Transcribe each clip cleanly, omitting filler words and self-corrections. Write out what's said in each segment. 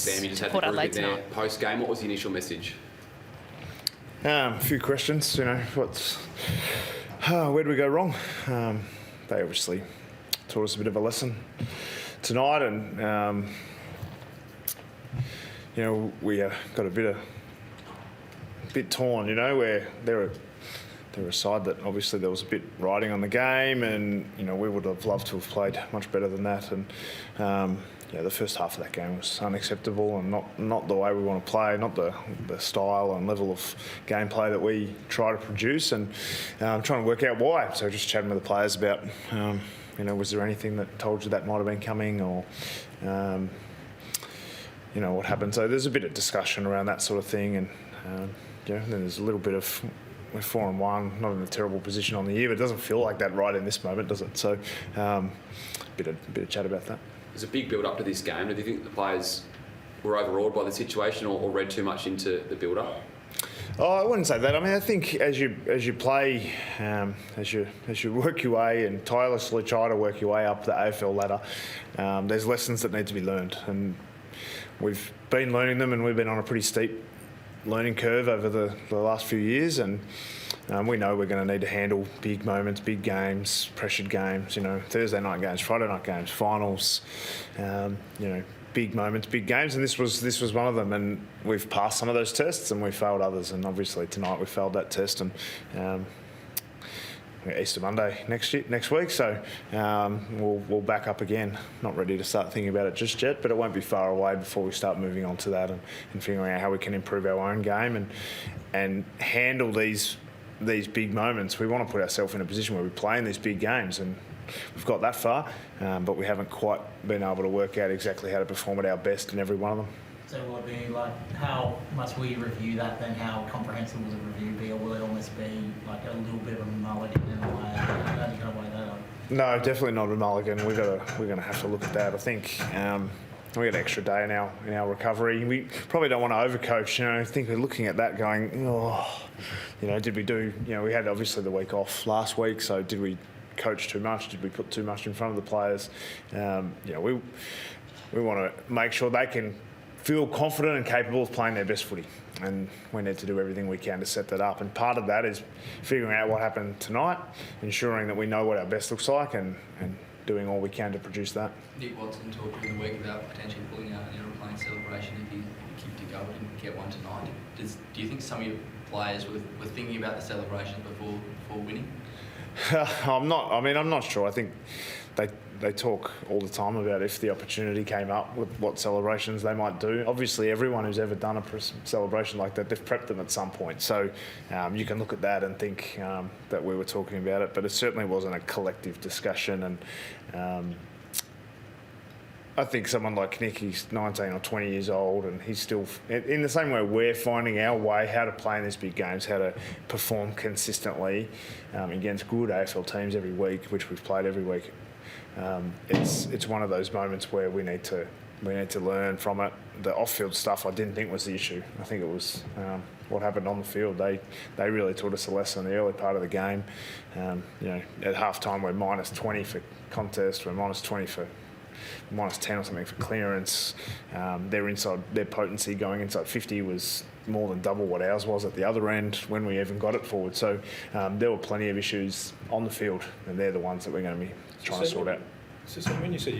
Sam, you just had Port the group Adelaide in there tonight. post-game. What was the initial message? A few questions, where do we go wrong? They obviously taught us a bit of a lesson tonight, and we got a bit torn, where they're a side that obviously there was a bit riding on the game, and we would have loved to have played much better than that, and the first half of that game was unacceptable and not the way we want to play, not the style and level of gameplay that we try to produce, and trying to work out why. So just chatting with the players about, was there anything that told you that might have been coming, or what happened. So there's a bit of discussion around that sort of thing, and then there's a little bit of, we're 4-1, not in a terrible position on the year, but it doesn't feel like that right in this moment, does it? So bit of chat about that. There's a big build-up to this game. Do you think the players were overawed by the situation or read too much into the build-up? Oh, I wouldn't say that. I mean, I think as you play, as you work your way and tirelessly try to work your way up the AFL ladder, there's lessons that need to be learned, and we've been learning them, and we've been on a pretty steep learning curve over the last few years, and we know we're going to need to handle big moments, big games, pressured games, Thursday night games, Friday night games, finals, big moments, big games, and this was one of them, and we've passed some of those tests and we've failed others, and obviously tonight we failed that test, and Easter Monday next week, so we'll back up again. Not ready to start thinking about it just yet, but it won't be far away before we start moving on to that and figuring out how we can improve our own game and handle these big moments. We want to put ourselves in a position where we play in these big games, and we've got that far, but we haven't quite been able to work out exactly how to perform at our best in every one of them. So will it be like, how much will you review that then? How comprehensive will the review be, or will it almost be like a little bit of a mulligan in a way? How do you go weigh that up? No, definitely not a mulligan. We're going to have to look at that. I think we got an extra day in our recovery. We probably don't want to overcoach. I think we're looking at that going, did we do? We had obviously the week off last week, so did we coach too much? Did we put too much in front of the players? We want to make sure they can feel confident and capable of playing their best footy, and we need to do everything we can to set that up, and part of that is figuring out what happened tonight, ensuring that we know what our best looks like, and doing all we can to produce that. Nick Watson talked during the week about potentially pulling out an aeroplane celebration if you kicked a goal and didn't get one tonight. Do you think some of your players were thinking about the celebrations before winning? I'm not sure. I think they talk all the time about if the opportunity came up with what celebrations they might do. Obviously, everyone who's ever done a celebration like that, they've prepped them at some point. So you can look at that and think that we were talking about it, but it certainly wasn't a collective discussion. And I think someone like Nick, he's 19 or 20 years old, and he's still, in the same way we're finding our way how to play in these big games, how to perform consistently against good AFL teams every week, which we've played every week. It's one of those moments where we need to learn from it. The off-field stuff I didn't think was the issue. I think it was what happened on the field. They really taught us a lesson in the early part of the game. At half-time we're minus 20 for contest, we're minus 20 for minus 10 or something for clearance. Their potency going inside 50 was more than double what ours was at the other end when we even got it forward. So there were plenty of issues on the field, and they're the ones that we're going to be trying to sort out. So when you said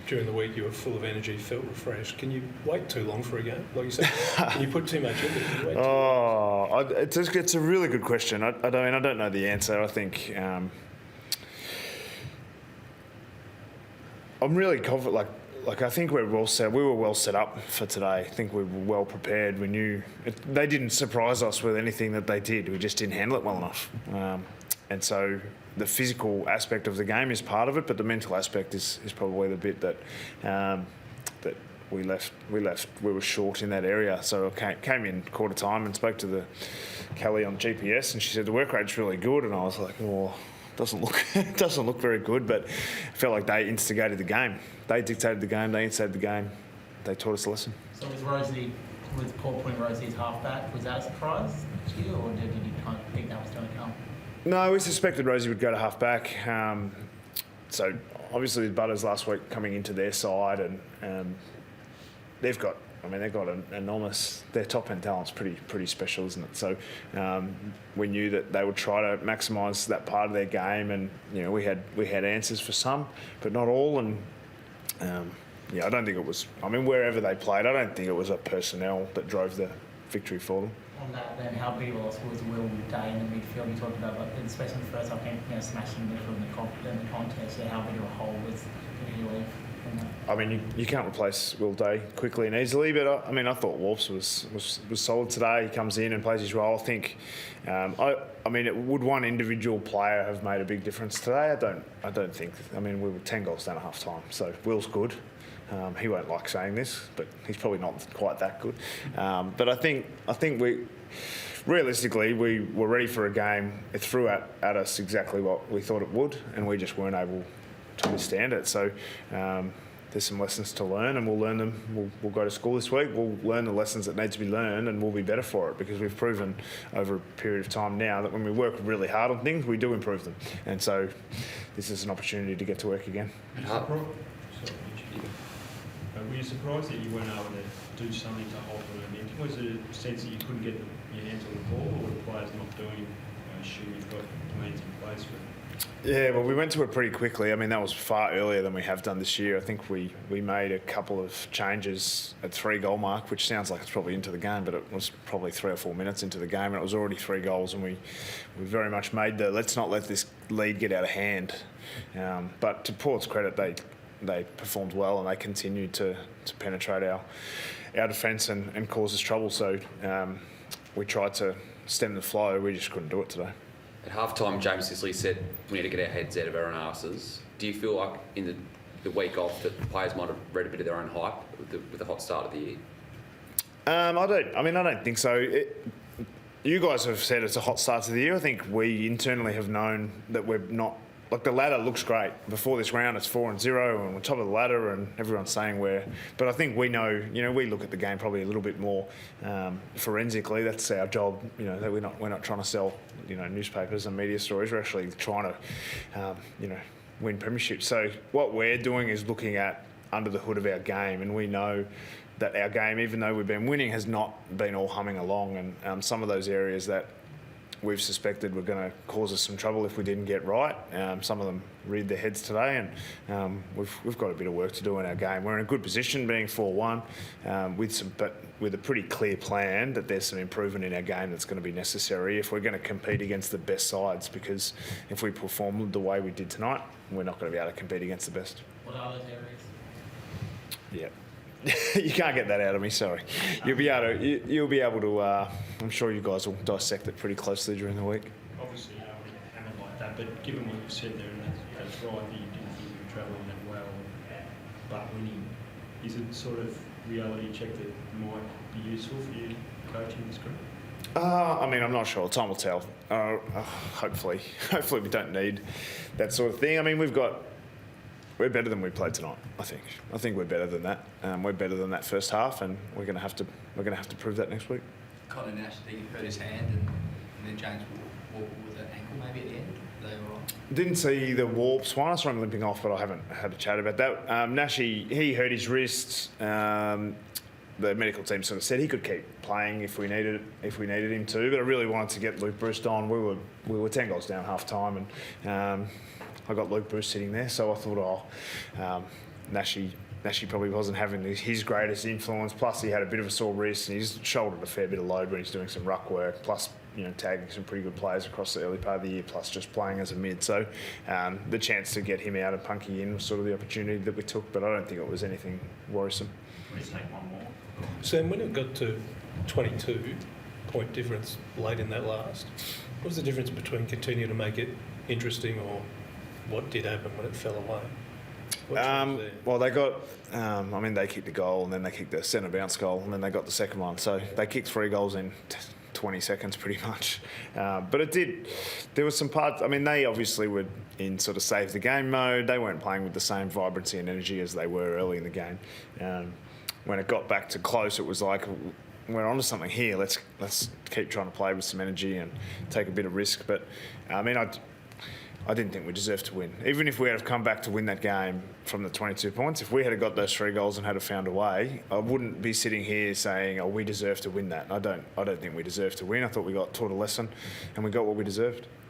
during the week you were full of energy, felt refreshed, can you wait too long for a game? Like you said, can you put too much into it? Can you wait too long? It's a really good question. I don't know the answer. I think I'm really confident. Like I think we're well set. We were well set up for today. I think we were well prepared. We knew they didn't surprise us with anything that they did. We just didn't handle it well enough. And so the physical aspect of the game is part of it, but the mental aspect is probably the bit that that we were short in that area. So I came in quarter time and spoke to the Kelly on GPS, and she said the work rate's really good, and I was like, doesn't look very good, but I felt like they instigated the game. They dictated the game. They instigated the game. They taught us a lesson. So was Paul putting Rosie as halfback, was that a surprise to you, or did you kind of think that was going to come? No, we suspected Rosie would go to halfback. So obviously with Butters last week coming into their side, and they've got I mean, they've got an enormous. Their top end talent's pretty special, isn't it? So we knew that they would try to maximise that part of their game, and we had answers for some, but not all. And I don't think it was. I mean, wherever they played, I don't think it was a personnel that drove the victory for them. On that, then, how big a loss was Will Day in the midfield? You talked about, especially in the first half, smashing the midfield in the contest. How big of a hole did he leave from that? I mean, you can't replace Will Day quickly and easily, but I thought Warps was solid today. He comes in and plays his role. I think, would one individual player have made a big difference today? I don't think. I mean, we were 10 goals down at half time, so Will's good. He won't like saying this, but he's probably not quite that good. But I think we, realistically, we were ready for a game. It threw at us exactly what we thought it would, and we just weren't able to withstand it. So there's some lessons to learn, and we'll learn them. We'll go to school this week. We'll learn the lessons that need to be learned, and we'll be better for it, because we've proven over a period of time now that when we work really hard on things, we do improve them. And so this is an opportunity to get to work again. Were you surprised that you weren't able to do something to hold the momentum? Was it a sense that you couldn't get your hands on the ball, or were the players not doing? I assume you've got plans in place. Yeah, well, we went to it pretty quickly. I mean, that was far earlier than we have done this year. I think we made a couple of changes at 3-goal mark, which sounds like it's probably into the game, but it was probably 3 or 4 minutes into the game, and it was already 3 goals, and we very much made let's not let this lead get out of hand. But to Port's credit, they performed well, and they continued to penetrate our defence and cause us trouble. So we tried to stem the flow. We just couldn't do it today. At half-time, James Sicily said we need to get our heads out of our own arses. Do you feel like in the week off that the players might have read a bit of their own hype with the hot start of the year? I don't think so. You guys have said it's a hot start to the year. I think we internally have known that we're not. Like, the ladder looks great. Before this round, it's 4-0, and we're top of the ladder, and everyone's saying we're. But I think we know. We look at the game probably a little bit more forensically. That's our job. That we're not trying to sell newspapers and media stories. We're actually trying to win premierships. So what we're doing is looking at under the hood of our game, and we know that our game, even though we've been winning, has not been all humming along, and some of those areas that we've suspected were going to cause us some trouble if we didn't get right. Some of them reared their heads today, and we've got a bit of work to do in our game. We're in a good position, being 4-1, with a pretty clear plan that there's some improvement in our game that's going to be necessary if we're going to compete against the best sides. Because if we perform the way we did tonight, we're not going to be able to compete against the best. What are those areas? Yeah. You can't get that out of me. Sorry. You'll be able to. I'm sure you guys will dissect it pretty closely during the week. Obviously, you don't want to hammer like that, but given what you've said there, and that's right, that you didn't think you were travelling that well, but winning, is it sort of reality check that might be useful for you coaching this group? I'm not sure. Time will tell. Hopefully we don't need that sort of thing. I mean, we're better than we played tonight. I think we're better than that. We're better than that first half, and we're going to have to prove that next week. Connor Nash, he hurt his hand, and then James Walker with an ankle maybe at the end. Are they all right? Didn't see the Warps one. I saw him limping off, but I haven't had a chat about that. Nash, he hurt his wrist. The medical team sort of said he could keep playing if we needed him to, but I really wanted to get Luke Bruce on. We were 10 goals down half time, and I got Luke Bruce sitting there, so I thought, Nashy probably wasn't having his greatest influence. Plus, he had a bit of a sore wrist, and he's shouldered a fair bit of load when he's doing some ruck work. Plus, tagging some pretty good players across the early part of the year. Plus, just playing as a mid. So, the chance to get him out and Punky in was sort of the opportunity that we took. But I don't think it was anything worrisome. Let's take one more. Sam, when it got to 22-point difference late in that last, what was the difference between continuing to make it interesting or what did happen when it fell away? Well, they got. They kicked the goal, and then they kicked the centre bounce goal, and then they got the second one. So they kicked 3 goals in 20 seconds, pretty much. But it did. There was some parts. They obviously were in sort of save the game mode. They weren't playing with the same vibrancy and energy as they were early in the game. When it got back to close, it was like, we're onto something here. Let's keep trying to play with some energy and take a bit of risk. But I didn't think we deserved to win. Even if we had come back to win that game from the 22 points, if we had got those 3 goals and had found a way, I wouldn't be sitting here saying, "Oh, we deserve to win that." I don't think we deserve to win. I thought we got taught a lesson, and we got what we deserved.